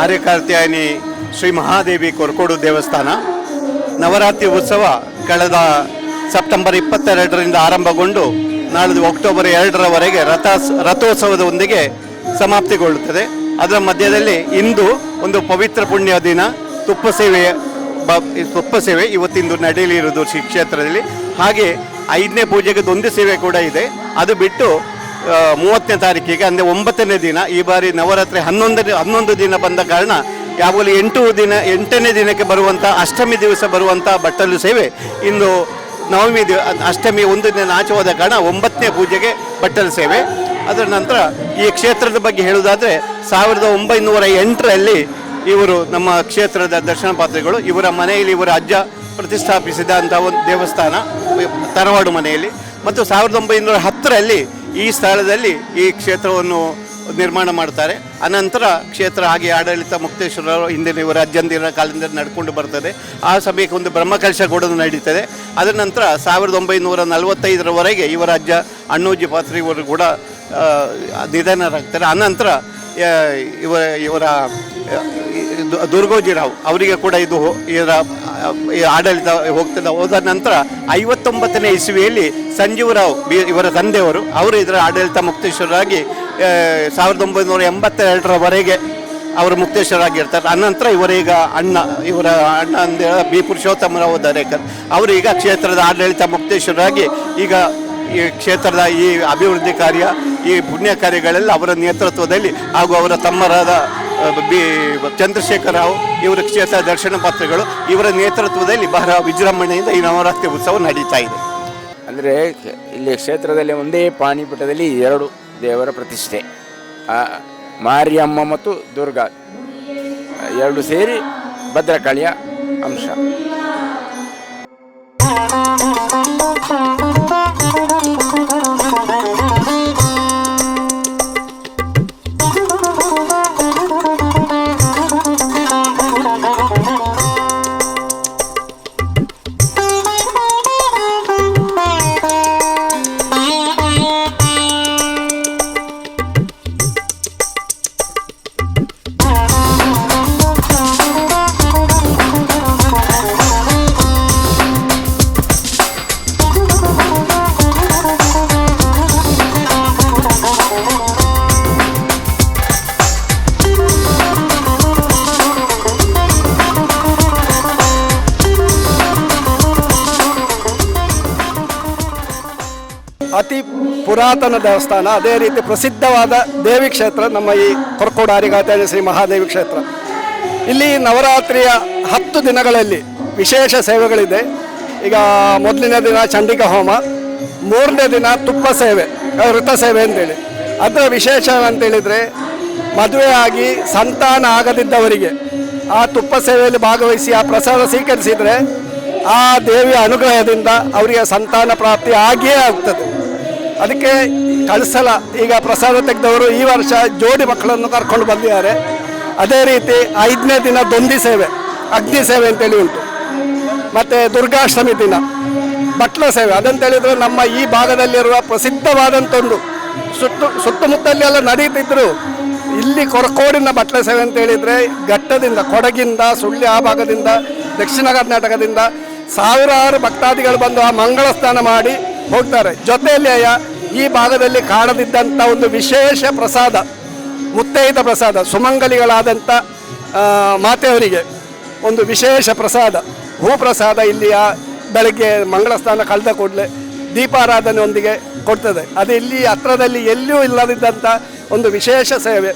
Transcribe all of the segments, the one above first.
ಆರ್ಯಕಾರ್ತ್ಯಾಯನಿ ಶ್ರೀ ಮಹಾದೇವಿ ಕೊರಕೋಡು ದೇವಸ್ಥಾನ ನವರಾತ್ರಿ ಉತ್ಸವ ಕಳೆದ ಸೆಪ್ಟೆಂಬರ್ 22ರಿಂದ ಆರಂಭಗೊಂಡು ನಾಳೆ ಅಕ್ಟೋಬರ್ 2ರವರೆಗೆ ರಥೋತ್ಸವದೊಂದಿಗೆ ಸಮಾಪ್ತಿಗೊಳ್ಳುತ್ತದೆ. ಅದರ ಮಧ್ಯದಲ್ಲಿ ಇಂದು ಒಂದು ಪವಿತ್ರ ಪುಣ್ಯ ದಿನ ತುಪ್ಪ ಸೇವೆ ಇವತ್ತಿಂದು ನಡೆಯಲಿರುವುದು ಶ್ರೀ ಕ್ಷೇತ್ರದಲ್ಲಿ. ಹಾಗೆ 5ನೇ ಪೂಜೆಗೆ ದೊಂದಿ ಸೇವೆ ಕೂಡ ಇದೆ. ಅದು ಬಿಟ್ಟು 30ನೇ ತಾರೀಕಿಗೆ ಅಂದರೆ 9ನೇ ದಿನ, ಈ ಬಾರಿ ನವರಾತ್ರಿ 11 ದಿನ ಬಂದ ಕಾರಣ ಯಾವಾಗಲೂ 8ನೇ ದಿನಕ್ಕೆ ಬರುವಂಥ ಅಷ್ಟಮಿ ದಿವಸ ಬರುವಂಥ ಬಟ್ಟಲು ಸೇವೆ ಇಂದು ನವಮಿ ಅಷ್ಟಮಿ ಒಂದು ದಿನ ಆಚೆ ಹೋದ ಕಾರಣ 9ನೇ ಪೂಜೆಗೆ ಬಟ್ಟಲು ಸೇವೆ. ಅದರ ನಂತರ ಈ ಕ್ಷೇತ್ರದ ಬಗ್ಗೆ ಹೇಳುವುದಾದರೆ 1908ರಲ್ಲಿ ಇವರು ನಮ್ಮ ಕ್ಷೇತ್ರದ ದರ್ಶನ ಪಾತ್ರಿಗಳು. ಇವರ ಮನೆಯಲ್ಲಿ ಇವರ ಅಜ್ಜ ಪ್ರತಿಷ್ಠಾಪಿಸಿದಂಥ ಒಂದು ದೇವಸ್ಥಾನ ತರವಾಡು ಮನೆಯಲ್ಲಿ. ಮತ್ತು 1910ರಲ್ಲಿ ಈ ಸ್ಥಳದಲ್ಲಿ ಈ ಕ್ಷೇತ್ರವನ್ನು ನಿರ್ಮಾಣ ಮಾಡ್ತಾರೆ. ಅನಂತರ ಕ್ಷೇತ್ರ ಹಾಗೆ ಆಡಳಿತ ಮುಕ್ತೇಶ್ವರರು ಹಿಂದಿನ ಇವರ ಅಜ್ಜಂದಿರ ಕಾಲದಿಂದ ನಡ್ಕೊಂಡು ಬರ್ತದೆ. ಆ ಸಮಯಕ್ಕೆ ಒಂದು ಬ್ರಹ್ಮಕಲಶ ಕೂಡ ನಡೀತದೆ. ಅದರ ನಂತರ 1945ರವರೆಗೆ ಇವರ ಅಜ್ಜ ಅಣ್ಣೋಜಿ ಪಾತ್ರಿ ಇವರು ಕೂಡ ನಿಧನರಾಗ್ತಾರೆ. ಅನಂತರ ಇವರ ದುರ್ಗೋಜಿರಾವ್ ಅವರಿಗೆ ಕೂಡ ಇದು ಇದರ ಆಡಳಿತ ಹೋದ ನಂತರ 59ನೇ ಇಸವಿಯಲ್ಲಿ ಸಂಜೀವರಾವ್ ಇವರ ತಂದೆಯವರು ಅವರು ಇದರ ಆಡಳಿತ ಮುಕ್ತೇಶ್ವರರಾಗಿ 1982ರವರೆಗೆ ಅವರು ಮುಕ್ತೇಶ್ವರರಾಗಿರ್ತಾರೆ. ಅನಂತರ ಇವರ ಅಣ್ಣ ಅಂದರೆ ಬಿ ಪುರುಷೋತ್ತಮರಾವ್ ದರೇಕರ್ ಅವರು ಈಗ ಕ್ಷೇತ್ರದ ಆಡಳಿತ ಮುಕ್ತೇಶ್ವರರಾಗಿ ಈಗ ಈ ಕ್ಷೇತ್ರದ ಈ ಅಭಿವೃದ್ಧಿ ಕಾರ್ಯ, ಈ ಪುಣ್ಯ ಕಾರ್ಯಗಳೆಲ್ಲ ಅವರ ನೇತೃತ್ವದಲ್ಲಿ ಹಾಗೂ ಅವರ ತಮ್ಮರಾದ ಚಂದ್ರಶೇಖರ ರಾವ್ ಇವರ ಕ್ಷೇತ್ರ ದರ್ಶನ ಪಾತ್ರಿಗಳು ಇವರ ನೇತೃತ್ವದಲ್ಲಿ ಬಹಳ ವಿಜೃಂಭಣೆಯಿಂದ ಈ ನವರಾತ್ರಿ ಉತ್ಸವ ನಡೀತಾ ಇದೆ. ಅಂದರೆ ಇಲ್ಲಿ ಕ್ಷೇತ್ರದಲ್ಲಿ ಒಂದೇ ಪಾಣಿಪೀಠದಲ್ಲಿ 2 ದೇವರ ಪ್ರತಿಷ್ಠೆ, ಮಾರಿಯಮ್ಮ ಮತ್ತು ದುರ್ಗಾ 2 ಸೇರಿ ಭದ್ರಕಾಳಿಯ ಅಂಶ. ಅತಿ ಪುರಾತನ ದೇವಸ್ಥಾನ, ಅದೇ ರೀತಿ ಪ್ರಸಿದ್ಧವಾದ ದೇವಿ ಕ್ಷೇತ್ರ ನಮ್ಮ ಈ ಕೊರಕೋಡು ಆರ್ಯಕಾರ್ತ್ಯಾಯನಿ ಶ್ರೀ ಮಹಾದೇವಿ ಕ್ಷೇತ್ರ. ಇಲ್ಲಿ ನವರಾತ್ರಿಯ 10 ದಿನಗಳಲ್ಲಿ ವಿಶೇಷ ಸೇವೆಗಳಿದೆ. ಈಗ ಮೊದಲನೇ ದಿನ ಚಂಡಿಕಾ ಹೋಮ, 3ನೇ ದಿನ ತುಪ್ಪ ಸೇವೆ, ವೃತ ಸೇವೆ ಅಂತೇಳಿ. ಅದರ ವಿಶೇಷ ಅಂತೇಳಿದರೆ ಮದುವೆಯಾಗಿ ಸಂತಾನ ಆಗದಿದ್ದವರಿಗೆ ಆ ತುಪ್ಪ ಸೇವೆಯಲ್ಲಿ ಭಾಗವಹಿಸಿ ಆ ಪ್ರಸಾದ ಸ್ವೀಕರಿಸಿದರೆ ಆ ದೇವಿಯ ಅನುಗ್ರಹದಿಂದ ಅವರಿಗೆ ಸಂತಾನ ಪ್ರಾಪ್ತಿ ಆಗಿಯೇ ಆಗ್ತದೆ. ಅದಕ್ಕೆ ಕಳಿಸಲ ಈಗ ಪ್ರಸಾದ ತೆಗೆದವರು ಈ ವರ್ಷ ಜೋಡಿ ಮಕ್ಕಳನ್ನು ಕರ್ಕೊಂಡು ಬಂದಿದ್ದಾರೆ. ಅದೇ ರೀತಿ 5ನೇ ದಿನ ದೊಂದಿ ಸೇವೆ, ಅಗ್ನಿ ಸೇವೆ ಅಂತೇಳಿ ಉಂಟು. ಮತ್ತು ದುರ್ಗಾಷ್ಟಮಿ ದಿನ ಬಟ್ಲ ಸೇವೆ. ಅದಂತೇಳಿದರೆ ನಮ್ಮ ಈ ಭಾಗದಲ್ಲಿರುವ ಪ್ರಸಿದ್ಧವಾದಂಥೊಂದು ಸುತ್ತಮುತ್ತಲ್ಲಿ ಎಲ್ಲ ನಡೀತಿದ್ರು. ಇಲ್ಲಿ ಕೊರಕೋಡಿನ ಬಟ್ಲ ಸೇವೆ ಅಂತೇಳಿದರೆ ಘಟ್ಟದಿಂದ, ಕೊಡಗಿಂದ, ಸುಳ್ಯ ಆ ಭಾಗದಿಂದ, ದಕ್ಷಿಣ ಕರ್ನಾಟಕದಿಂದ ಸಾವಿರಾರು ಭಕ್ತಾದಿಗಳು ಬಂದು ಆ ಮಂಗಳ ಸ್ನಾನ ಮಾಡಿ ಹೋಗ್ತಾರೆ. ಜೊತೆಯಲ್ಲಿ ಈ ಭಾಗದಲ್ಲಿ ಕಾಣದಿದ್ದಂಥ ಒಂದು ವಿಶೇಷ ಪ್ರಸಾದ, ಮುತ್ತೈದ ಪ್ರಸಾದ, ಸುಮಂಗಲಿಗಳಾದಂಥ ಮಾತೆಯವರಿಗೆ ಒಂದು ವಿಶೇಷ ಪ್ರಸಾದ, ಹೂ ಪ್ರಸಾದ ಇಲ್ಲಿಯ ಬೆಳಗ್ಗೆ ಮಂಗಳ ಸ್ನಾನ ಕಳೆದ ಕೂಡಲೇ ದೀಪಾರಾಧನೆಯೊಂದಿಗೆ ಕೊಡ್ತದೆ. ಅದು ಇಲ್ಲಿ ಹತ್ರದಲ್ಲಿ ಎಲ್ಲಿಯೂ ಇಲ್ಲದಿದ್ದಂಥ ಒಂದು ವಿಶೇಷ ಸೇವೆ.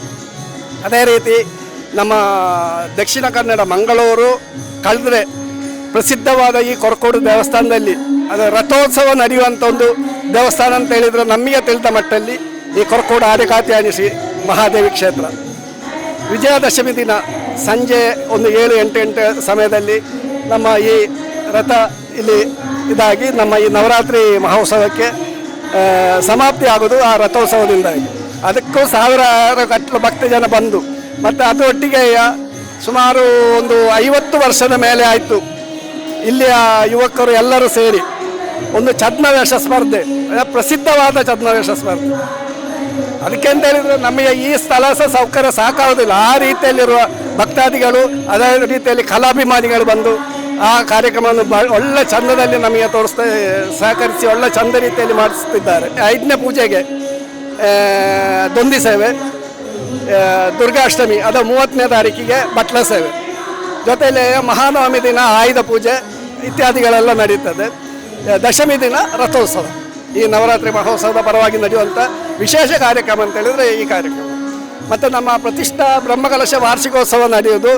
ಅದೇ ರೀತಿ ನಮ್ಮ ದಕ್ಷಿಣ ಕನ್ನಡ ಮಂಗಳೂರು ಕಳೆದ್ರೆ ಪ್ರಸಿದ್ಧವಾದ ಈ ಕೊರಕೋಡು ದೇವಸ್ಥಾನದಲ್ಲಿ ಅದು ರಥೋತ್ಸವ ನಡೆಯುವಂಥ ಒಂದು ದೇವಸ್ಥಾನ ಅಂತ ಹೇಳಿದರೆ ನಮಗೆ ತಿಳಿದ ಮಟ್ಟಲ್ಲಿ ಈ ಕೊರಕೋಡು ಆರ್ಯಕಾರ್ತ್ಯಾಯನಿ ಶ್ರೀ ಮಹಾದೇವಿ ಕ್ಷೇತ್ರ. ವಿಜಯದಶಮಿ ದಿನ ಸಂಜೆ ಒಂದು 7-8 ಸಮಯದಲ್ಲಿ ನಮ್ಮ ಈ ರಥ ಇಲ್ಲಿ ಇದಾಗಿ ನಮ್ಮ ಈ ನವರಾತ್ರಿ ಮಹೋತ್ಸವಕ್ಕೆ ಸಮಾಪ್ತಿ ಆಗೋದು ಆ ರಥೋತ್ಸವದಿಂದಾಗಿ. ಅದಕ್ಕೂ ಸಾವಿರಾರು ಗಟ್ಟಲು ಭಕ್ತ ಜನ ಬಂದು, ಮತ್ತು ಅದರೊಟ್ಟಿಗೆ ಸುಮಾರು ಒಂದು 50 ವರ್ಷದ ಮೇಲೆ ಆಯಿತು ಇಲ್ಲಿಯ ಯುವಕರು ಎಲ್ಲರೂ ಸೇರಿ ಒಂದು ಛದ್ಮವೇಷ ಸ್ಪರ್ಧೆ, ಪ್ರಸಿದ್ಧವಾದ ಛದ್ಮವೇಷ ಸ್ಪರ್ಧೆ. ಅದಕ್ಕೆ ಅಂತ ಹೇಳಿದರೆ ನಮಗೆ ಈ ಸ್ಥಳ ಸೌಕರ್ಯ ಸಾಕಾಗೋದಿಲ್ಲ. ಆ ರೀತಿಯಲ್ಲಿರುವ ಭಕ್ತಾದಿಗಳು ಅದೇ ರೀತಿಯಲ್ಲಿ ಕಲಾಭಿಮಾನಿಗಳು ಬಂದು ಆ ಕಾರ್ಯಕ್ರಮವನ್ನು ಒಳ್ಳೆ ಚಂದದಲ್ಲಿ ನಮಗೆ ತೋರಿಸ್ತಾ ಸಹಕರಿಸಿ ಒಳ್ಳೆ ಚಂದ ರೀತಿಯಲ್ಲಿ ಮಾಡಿಸ್ತಿದ್ದಾರೆ. 5ನೇ ಪೂಜೆಗೆ ದೊಂದಿ ಸೇವೆ, ದುರ್ಗಾಷ್ಟಮಿ ಅದು 30ನೇ ತಾರೀಕಿಗೆ ಬಟ್ಲ ಸೇವೆ, ಜೊತೆಯಲ್ಲಿ ಮಹಾನವಮಿ ದಿನ ಆಯುಧ ಪೂಜೆ ಇತ್ಯಾದಿಗಳೆಲ್ಲ ನಡೀತದೆ. ದಶಮಿ ದಿನ ರಥೋತ್ಸವ. ಈ ನವರಾತ್ರಿ ಮಹೋತ್ಸವದ ಪರವಾಗಿ ನಡೆಯುವಂಥ ವಿಶೇಷ ಕಾರ್ಯಕ್ರಮ ಅಂತ ಹೇಳಿದರೆ ಈ ಕಾರ್ಯಕ್ರಮ. ಮತ್ತು ನಮ್ಮ ಪ್ರತಿಷ್ಠಾ ಬ್ರಹ್ಮಕಲಶ ವಾರ್ಷಿಕೋತ್ಸವ ನಡೆಯುವುದು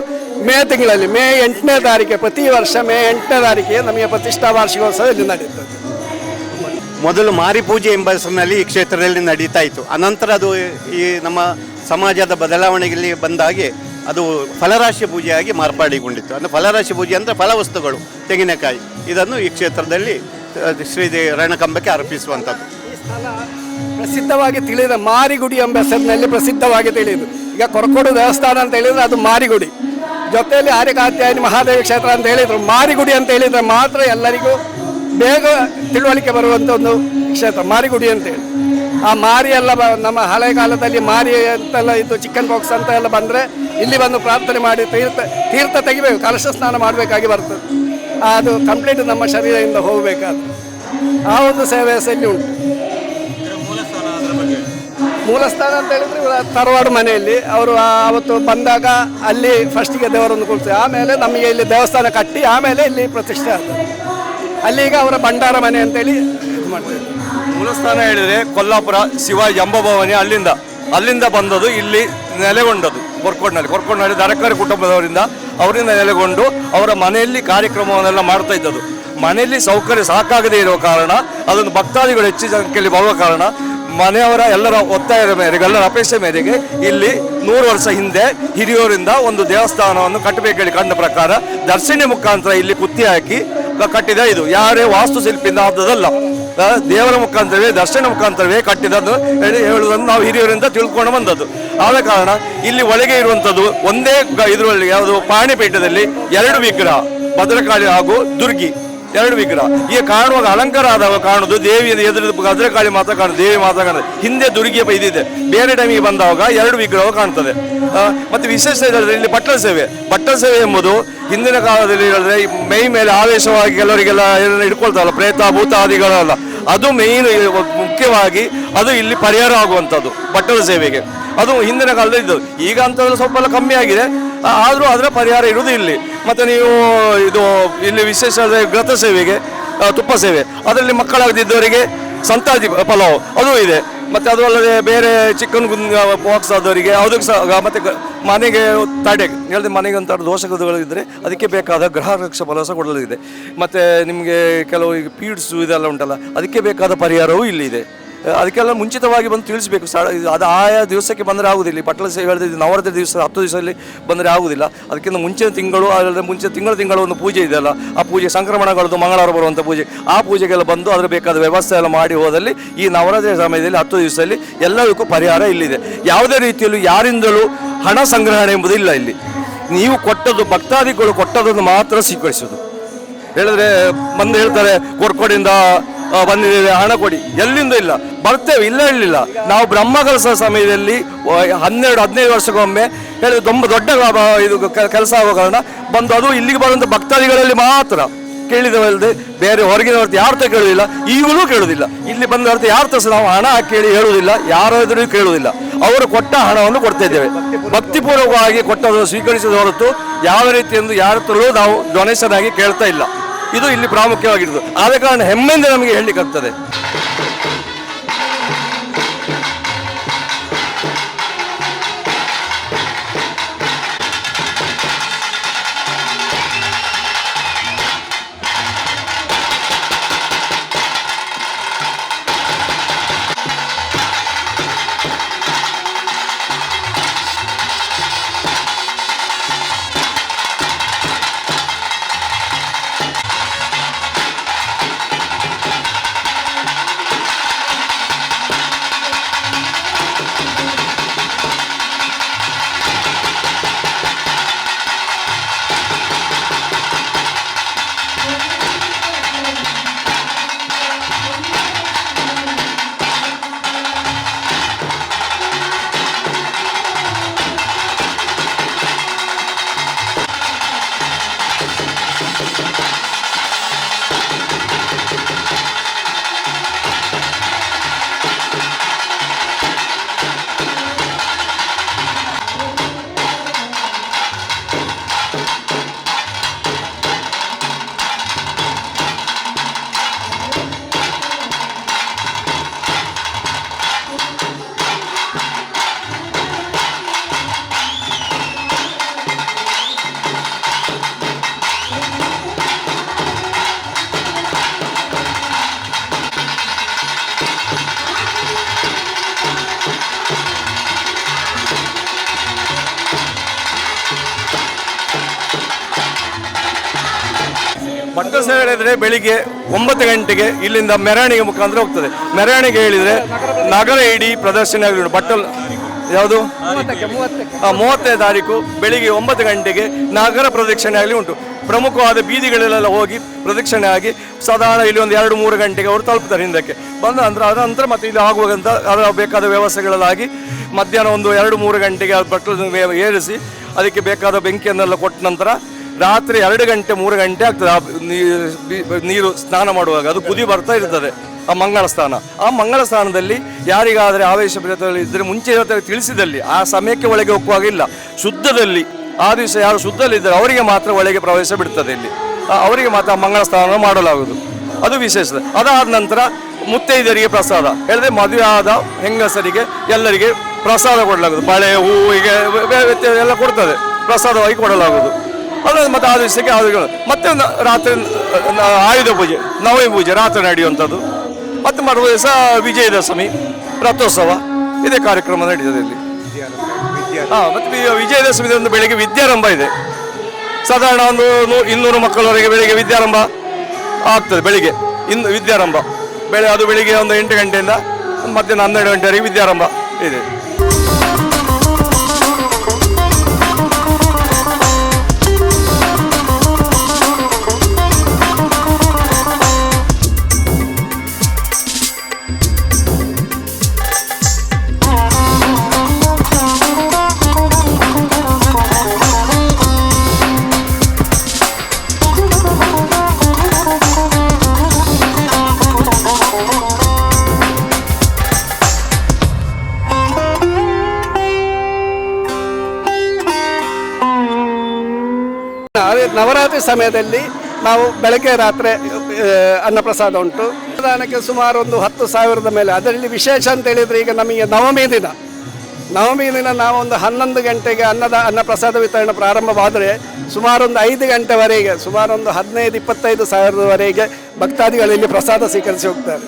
ಮೇ ತಿಂಗಳಲ್ಲಿ, ಮೇ 8ನೇ ತಾರೀಕಿಗೆ, ಪ್ರತಿ ವರ್ಷ ಮೇ 8ನೇ ತಾರೀಕಿಗೆ ನಮಗೆ ಪ್ರತಿಷ್ಠಾ ವಾರ್ಷಿಕೋತ್ಸವ ಇಲ್ಲಿ ನಡೆಯುತ್ತದೆ. ಮೊದಲು ಮಾರಿ ಪೂಜೆ ಎಂಬ ಹೆಸರಿನಲ್ಲಿ ಈ ಕ್ಷೇತ್ರದಲ್ಲಿ ನಡೀತಾ ಇತ್ತು. ಅನಂತರ ಅದು ಈ ನಮ್ಮ ಸಮಾಜದ ಬದಲಾವಣೆಯಲ್ಲಿ ಬಂದಾಗೆ ಅದು ಫಲರಾಶಿ ಪೂಜೆಯಾಗಿ ಮಾರ್ಪಾಡಿಕೊಂಡಿತ್ತು. ಅಂದರೆ ಫಲರಾಶಿ ಪೂಜೆ ಅಂದರೆ ಫಲವಸ್ತುಗಳು, ತೆಂಗಿನಕಾಯಿ, ಇದನ್ನು ಈ ಕ್ಷೇತ್ರದಲ್ಲಿ ಶ್ರೀ ರಣಕಂಬಕ್ಕೆ ಅರ್ಪಿಸುವಂಥದ್ದು. ಈ ಸ್ಥಳ ಪ್ರಸಿದ್ಧವಾಗಿ ತಿಳಿದ ಮಾರಿಗುಡಿ ಎಂಬ ಹೆಸರಿನಲ್ಲಿ ಪ್ರಸಿದ್ಧವಾಗಿ ತಿಳಿಯುದು. ಈಗ ಕೊರಕೋಡು ದೇವಸ್ಥಾನ ಅಂತ ಹೇಳಿದರೆ ಅದು ಮಾರಿಗುಡಿ, ಜೊತೆಯಲ್ಲಿ ಆರ್ಯಕಾತ್ಯಾಯನಿ ಮಹಾದೇವಿ ಕ್ಷೇತ್ರ ಅಂತ ಹೇಳಿದರು. ಮಾರಿಗುಡಿ ಅಂತ ಹೇಳಿದರೆ ಮಾತ್ರ ಎಲ್ಲರಿಗೂ ಬೇಗ ತಿಳುವಳಿಕೆ ಬರುವಂಥ ಒಂದು ಕ್ಷೇತ್ರ ಮಾರಿಗುಡಿ ಅಂತೇಳಿ. ಆ ಮಾರಿ ಎಲ್ಲ ನಮ್ಮ ಹಳೆ ಕಾಲದಲ್ಲಿ ಮಾರಿ ಅಂತೆಲ್ಲ ಇದು ಚಿಕನ್ ಬಾಕ್ಸ್ ಅಂತ ಎಲ್ಲ ಬಂದರೆ ಇಲ್ಲಿ ಬಂದು ಪ್ರಾರ್ಥನೆ ಮಾಡಿ ತೀರ್ಥ ತೆಗಿಬೇಕು, ಕಲಶ ಸ್ನಾನ ಮಾಡಬೇಕಾಗಿ ಬರ್ತದೆ. ಅದು ಕಂಪ್ಲೀಟ್ ನಮ್ಮ ಶರೀರದಿಂದ ಹೋಗಬೇಕಾದ್ರೆ ಆ ಒಂದು ಸೇವೆ ಇಲ್ಲಿ ಉಂಟು. ಮೂಲ ಸ್ಥಾನ ಅಂತ ಹೇಳಿದ್ರೆ ತರವಾಡು ಮನೆಯಲ್ಲಿ ಅವರು ಅವತ್ತು ಬಂದಾಗ ಅಲ್ಲಿ ಫಸ್ಟಿಗೆ ದೇವರನ್ನು ಕೂರಿಸಿ, ಆಮೇಲೆ ನಮಗೆ ಇಲ್ಲಿ ದೇವಸ್ಥಾನ ಕಟ್ಟಿ ಆಮೇಲೆ ಇಲ್ಲಿ ಪ್ರತಿಷ್ಠೆ ಆಗ್ತದೆ. ಅಲ್ಲಿಗ ಅವರ ಭಂಡಾರ ಮನೆ ಅಂತೇಳಿ ಇದು ಮಾಡ್ತಾರೆ. ಮೂಲಸ್ಥಾನ ಹೇಳಿದರೆ ಕೊಲ್ಲಾಪುರ ಶಿವ ಎಂಬಭವನಿ, ಅಲ್ಲಿಂದ ಬಂದದ್ದು ಇಲ್ಲಿ ನೆಲೆಗೊಂಡದ್ದು ಕೊರ್ಕೋಡ್ನಲ್ಲಿ ದರಕಾರಿ ಕುಟುಂಬದವರಿಂದ ಅವರಿಂದ ನೆಲೆಗೊಂಡು ಅವರ ಮನೆಯಲ್ಲಿ ಕಾರ್ಯಕ್ರಮವನ್ನೆಲ್ಲ ಮಾಡ್ತಾ ಇದ್ದದ್ದು. ಮನೆಯಲ್ಲಿ ಸೌಕರ್ಯ ಸಾಕಾಗದೇ ಇರುವ ಕಾರಣ, ಅದನ್ನು ಭಕ್ತಾದಿಗಳು ಹೆಚ್ಚು ಸಂಖ್ಯೆಯಲ್ಲಿ ಬರುವ ಕಾರಣ ಮನೆಯವರ ಎಲ್ಲರ ಒತ್ತಾಯದ ಮೇರೆಗೆ, ಎಲ್ಲರ ಅಪೇಕ್ಷೆ ಮೇರೆಗೆ ಇಲ್ಲಿ 100 ವರ್ಷ ಹಿಂದೆ ಹಿರಿಯೂರಿಂದ ಒಂದು ದೇವಸ್ಥಾನವನ್ನು ಕಟ್ಟಬೇಕೇಳಿ ಕಂಡ ಪ್ರಕಾರ ದರ್ಶಿನಿ ಮುಖಾಂತರ ಇಲ್ಲಿ ಕುತ್ತಿ ಹಾಕಿ ಕಟ್ಟಿದ. ಇದು ಯಾರೇ ವಾಸ್ತುಶಿಲ್ಪಿಯಿಂದ ಆದದಲ್ಲ, ದೇವರ ಮುಖಾಂತರವೇ ದರ್ಶನ ಮುಖಾಂತರವೇ ಕಟ್ಟಿದದ್ದು ಹೇಳುವುದನ್ನು ನಾವು ಹಿರಿಯರಿಂದ ತಿಳ್ಕೊಂಡು ಬಂದದ್ದು. ಆದ ಕಾರಣ ಇಲ್ಲಿ ಒಳಗೆ ಇರುವಂಥದ್ದು ಒಂದೇ ಇದರಲ್ಲಿ ಯಾವುದು ಪಾಣಿಪೇಟದಲ್ಲಿ 2 ವಿಗ್ರಹ, ಭದ್ರಕಾಳಿ ಹಾಗೂ ದುರ್ಗಿ 2 ವಿಗ್ರಹ. ಈಗ ಕಾಣುವಾಗ ಅಲಂಕಾರ ಆದಾಗ ಕಾಣುದು ದೇವಿಯ ಎದುರು ಭದ್ರಕಾಳಿ ಮಾತ್ರ ಕಾಣುದು, ದೇವಿ ಮಾತ್ರ ಕಾಣುದು. ಹಿಂದೆ ದುರ್ಗಿಯ ಇದಿದೆ. ಬೇರೆ ಟೈಮಿಗೆ ಬಂದಾಗ 2 ವಿಗ್ರಹ ಕಾಣ್ತದೆ. ಮತ್ತು ವಿಶೇಷ ಇಲ್ಲಿ ಬಟ್ಟಲ ಸೇವೆ ಎಂಬುದು ಹಿಂದಿನ ಕಾಲದಲ್ಲಿ ಹೇಳಿದ್ರೆ ಮೈ ಮೇಲೆ ಆವೇಶವಾಗಿ ಕೆಲವರಿಗೆಲ್ಲ ಇಟ್ಕೊಳ್ತಾರಲ್ಲ, ಪ್ರೇತ ಭೂತಾದಿಗಳೆಲ್ಲ, ಅದು ಮೇಯ್ನ್ ಮುಖ್ಯವಾಗಿ ಅದು ಇಲ್ಲಿ ಪರಿಹಾರ ಆಗುವಂಥದ್ದು ಬಟ್ಟಲ ಸೇವೆಗೆ. ಅದು ಹಿಂದಿನ ಕಾಲದಲ್ಲಿ ಇದ್ದದ್ದು. ಈಗ ಅಂಥದ್ದು ಸ್ವಲ್ಪ ಎಲ್ಲ ಕಮ್ಮಿ ಆಗಿದೆ, ಆದರೂ ಅದರ ಪರಿಹಾರ ಇರುವುದು ಇಲ್ಲಿ. ಮತ್ತು ನೀವು ಇದು ಇಲ್ಲಿ ವಿಶೇಷ ವ್ರತ ಸೇವೆಗೆ ತುಪ್ಪ ಸೇವೆ, ಅದರಲ್ಲಿ ಮಕ್ಕಳಾಗದಿದ್ದವರಿಗೆ ಸಂತಾಜಿ ಪಲಾವ್ ಅದು ಇದೆ. ಮತ್ತು ಅದು ಅಲ್ಲದೆ ಬೇರೆ ಚಿಕನ್ ಬಾಕ್ಸ್ ಆದವರಿಗೆ ಅದಕ್ಕೆ ಸಹ, ಮತ್ತು ಮನೆಗೆ ತಡೆ ಹೇಳಿದ್ರೆ ಮನೆಗೆ ಅಂತ ದೋಷಗಳಿದ್ದರೆ ಅದಕ್ಕೆ ಬೇಕಾದ ಗೃಹ ರಕ್ಷಾ ಫಲ ಸಹ ಕೊಡಲಿದೆ. ಮತ್ತು ನಿಮಗೆ ಕೆಲವು ಈಗ ಪೀಡ್ಸು ಇದೆಲ್ಲ ಉಂಟಲ್ಲ, ಅದಕ್ಕೆ ಬೇಕಾದ ಪರಿಹಾರವೂ ಇಲ್ಲಿದೆ. ಅದಕ್ಕೆಲ್ಲ ಮುಂಚಿತವಾಗಿ ಬಂದು ತಿಳಿಸಬೇಕು. ಅದು ಆಯಾ ದಿವಸಕ್ಕೆ ಬಂದರೆ ಆಗುವುದಿಲ್ಲ. ಈ ಪಟ್ಟಲ ಸೇವೆ ಹೇಳಿದ್ರೆ ನವರಾತ್ರಿ ದಿವಸ 10 ದಿವಸದಲ್ಲಿ ಬಂದರೆ ಆಗುವುದಿಲ್ಲ. ಅದಕ್ಕಿಂತ ಮುಂಚಿನ ತಿಂಗಳು, ಅದರಲ್ಲಿ ಮುಂಚೆ ತಿಂಗಳು ಒಂದು ಪೂಜೆ ಇದೆಯಲ್ಲ, ಆ ಪೂಜೆ ಸಂಕ್ರಮಣಗಳದ್ದು ಮಂಗಳವಾರ ಬರುವಂಥ ಪೂಜೆ, ಆ ಪೂಜೆಗೆಲ್ಲ ಬಂದು ಅದರ ಬೇಕಾದ ವ್ಯವಸ್ಥೆ ಎಲ್ಲ ಮಾಡಿ ಹೋದಲ್ಲಿ ಈ ನವರಾತ್ರಿ ಸಮಯದಲ್ಲಿ 10 ದಿವಸದಲ್ಲಿ ಎಲ್ಲದಕ್ಕೂ ಪರಿಹಾರ ಇಲ್ಲಿದೆ. ಯಾವುದೇ ರೀತಿಯಲ್ಲೂ ಯಾರಿಂದಲೂ ಹಣ ಸಂಗ್ರಹಣೆ ಎಂಬುದು ಇಲ್ಲ ಇಲ್ಲಿ. ನೀವು ಕೊಟ್ಟದ್ದು, ಭಕ್ತಾದಿಗಳು ಕೊಟ್ಟದನ್ನು ಮಾತ್ರ ಸ್ವೀಕರಿಸೋದು. ಹೇಳಿದ್ರೆ ಬಂದು ಹೇಳ್ತಾರೆ ಕೊರ್ಕೋಡಿಂದ ಬಂದಿದ್ದೇವೆ ಹಣ ಕೊಡಿ, ಎಲ್ಲಿಂದ ಇಲ್ಲ, ಬರ್ತೇವೆ, ಇಲ್ಲ ಹೇಳಲಿಲ್ಲ. ನಾವು ಬ್ರಹ್ಮಕಲಶ ಸಮಯದಲ್ಲಿ 12-15 ವರ್ಷಕ್ಕೊಮ್ಮೆ ಹೇಳಿದ್ರೆ ತುಂಬ ದೊಡ್ಡ ಇದು ಕೆಲಸ ಆಗೋ ಕಾರಣ ಬಂದು ಅದು ಇಲ್ಲಿಗೆ ಬರುವಂಥ ಭಕ್ತಾದಿಗಳಲ್ಲಿ ಮಾತ್ರ ಕೇಳಿದವಲ್ಲದೆ ಬೇರೆ ಹೊರಗಿನ ಹೊರತು ಯಾರ ಹತ್ರ ಕೇಳುವುದಿಲ್ಲ, ಈಗಲೂ ಕೇಳುವುದಿಲ್ಲ. ಇಲ್ಲಿ ಬಂದ ಹೊರತು ಯಾರ ಹತ್ರ ನಾವು ಹಣ ಕೇಳಿ ಹೇಳುವುದಿಲ್ಲ, ಯಾರಾದರೂ ಕೇಳುವುದಿಲ್ಲ. ಅವರು ಕೊಟ್ಟ ಹಣವನ್ನು ಕೊಡ್ತಾ ಇದ್ದೇವೆ. ಭಕ್ತಿಪೂರ್ವಕವಾಗಿ ಕೊಟ್ಟದನ್ನು ಸ್ವೀಕರಿಸಿದ ಹೊರತು ಯಾವ ರೀತಿಯೆಂದು ಯಾರ ಹತ್ರಲೂ ನಾವು ಡೊನೇಷನ್ ಆಗಿ ಕೇಳ್ತಾ ಇಲ್ಲ. ಇದು ಇಲ್ಲಿ ಪ್ರಾಮುಖ್ಯವಾಗಿರೋದು. ಆದ ಕಾರಣ ಹೆಮ್ಮೆಯಿಂದ ನಮಗೆ ಹೇಳಲಿಕ್ಕಾಗ್ತದೆ. ಸಂತಸ ಹೇಳಿದ್ರೆ ಬೆಳಿಗ್ಗೆ 9 ಗಂಟೆಗೆ ಇಲ್ಲಿಂದ ಮೆರವಣಿಗೆ ಮುಖಾಂತರ ಹೋಗ್ತದೆ. ಮೆರವಣಿಗೆ ಹೇಳಿದ್ರೆ ನಗರ ಇಡೀ ಪ್ರದರ್ಶನ ಬಟ್ಟಲ್ ಯಾವುದು 30ನೇ ತಾರೀಕು ಬೆಳಿಗ್ಗೆ 9 ಗಂಟೆಗೆ ನಗರ ಪ್ರದಕ್ಷಿಣೆ ಆಗಲಿ ಉಂಟು. ಪ್ರಮುಖವಾದ ಬೀದಿಗಳಲ್ಲೆಲ್ಲ ಹೋಗಿ ಪ್ರದಕ್ಷಿಣೆ ಆಗಿ ಸಾಧಾರಣ ಇಲ್ಲಿ ಒಂದು 2-3 ಗಂಟೆಗೆ ಅವರು ತಲುಪ್ತಾರೆ ಹಿಂದಕ್ಕೆ ಬಂದ ನಂತರ ಅದರ ನಂತರ ಮತ್ತೆ ಇಲ್ಲಿ ಆಗುವಂಥ ಅದರ ಬೇಕಾದ ವ್ಯವಸ್ಥೆಗಳಲ್ಲಾಗಿ ಮಧ್ಯಾಹ್ನ ಒಂದು 2-3 ಗಂಟೆಗೆ ಬಟ್ಟಲು ಏರಿಸಿ ಅದಕ್ಕೆ ಬೇಕಾದ ಬೆಂಕಿಯನ್ನೆಲ್ಲ ಕೊಟ್ಟ ನಂತರ ರಾತ್ರಿ 2 ಗಂಟೆ 3 ಗಂಟೆ ಆಗ್ತದೆ. ಆ ನೀರು ಸ್ನಾನ ಮಾಡುವಾಗ ಅದು ಕುದಿ ಬರ್ತಾ ಇರ್ತದೆ ಆ ಮಂಗಳ ಸ್ನಾನ. ಆ ಮಂಗಳ ಸ್ನಾನದಲ್ಲಿ ಯಾರಿಗಾದರೆ ಆವೇಶ ಇದ್ದರೆ ಮುಂಚೆ ತಿಳಿಸಿದಲ್ಲಿ ಆ ಸಮಯಕ್ಕೆ ಒಳಗೆ ಹೋಗುವಾಗಿಲ್ಲ. ಶುದ್ಧದಲ್ಲಿ ಆ ದಿವಸ ಯಾರು ಶುದ್ಧದಲ್ಲಿದ್ದರೆ ಅವರಿಗೆ ಮಾತ್ರ ಒಳಗೆ ಪ್ರವೇಶ ಬಿಡ್ತದೆ. ಇಲ್ಲಿ ಅವರಿಗೆ ಮಾತ್ರ ಮಂಗಳ ಸ್ನಾನ ಮಾಡಲಾಗುವುದು, ಅದು ವಿಶೇಷ. ಅದಾದ ನಂತರ ಮುತ್ತೈದರಿಗೆ ಪ್ರಸಾದ ಹೇಳಿದ್ರೆ ಮದುವೆ ಆದ ಹೆಂಗಸರಿಗೆ ಎಲ್ಲರಿಗೆ ಪ್ರಸಾದ ಕೊಡಲಾಗುವುದು. ಬಳೆ ಹೂವಿಗೆ ಎಲ್ಲ ಕೊಡ್ತದೆ, ಪ್ರಸಾದವಾಗಿ ಕೊಡಲಾಗುವುದು. ಅದಾದ ಮತ್ತೆ ಆ ದಿವಸಕ್ಕೆ ಮತ್ತೆ ರಾತ್ರಿ ಆಯುಧ ಪೂಜೆ, ನವಮಿ ಪೂಜೆ ರಾತ್ರಿ ನಡೆಯುವಂಥದ್ದು. ಮತ್ತೆ ಮರು ದಿವಸ ವಿಜಯದಶಮಿ ರಥೋತ್ಸವ ಇದೇ ಕಾರ್ಯಕ್ರಮ ನಡೀತದೆ ಇಲ್ಲಿ. ಮತ್ತೆ ವಿಜಯದಶಮಿ ಒಂದು ಬೆಳಿಗ್ಗೆ ವಿದ್ಯಾರಂಭ ಇದೆ. ಸಾಧಾರಣ ಒಂದು 200 ಮಕ್ಕಳವರೆಗೆ ಬೆಳಿಗ್ಗೆ ವಿದ್ಯಾರಂಭ ಆಗ್ತದೆ. ಬೆಳಿಗ್ಗೆ ವಿದ್ಯಾರಂಭ ಅದು ಬೆಳಿಗ್ಗೆ ಒಂದು 8 ಗಂಟೆಯಿಂದ ಮಧ್ಯಾಹ್ನ 12 ಗಂಟೆವರೆಗೆ ವಿದ್ಯಾರಂಭ ಇದೆ. ಅದೇ ನವರಾತ್ರಿ ಸಮಯದಲ್ಲಿ ನಾವು ಬೆಳಗ್ಗೆ ರಾತ್ರಿ ಅನ್ನಪ್ರಸಾದ ಉಂಟು. ಅನ್ನದಾನಕ್ಕೆ ಸುಮಾರು ಒಂದು 10,000ದ ಮೇಲೆ. ಅದರಲ್ಲಿ ವಿಶೇಷ ಅಂತ ಹೇಳಿದರೆ ಈಗ ನಮಗೆ ನವಮಿ ದಿನ ನಾವೊಂದು 11 ಗಂಟೆಗೆ ಅನ್ನಪ್ರಸಾದ ವಿತರಣೆ ಪ್ರಾರಂಭವಾದರೆ ಸುಮಾರು ಒಂದು 5 ಗಂಟೆವರೆಗೆ ಸುಮಾರು ಒಂದು 15-25 ಸಾವಿರದವರೆಗೆ ಭಕ್ತಾದಿಗಳಲ್ಲಿ ಪ್ರಸಾದ ಸ್ವೀಕರಿಸಿ ಹೋಗ್ತಾರೆ.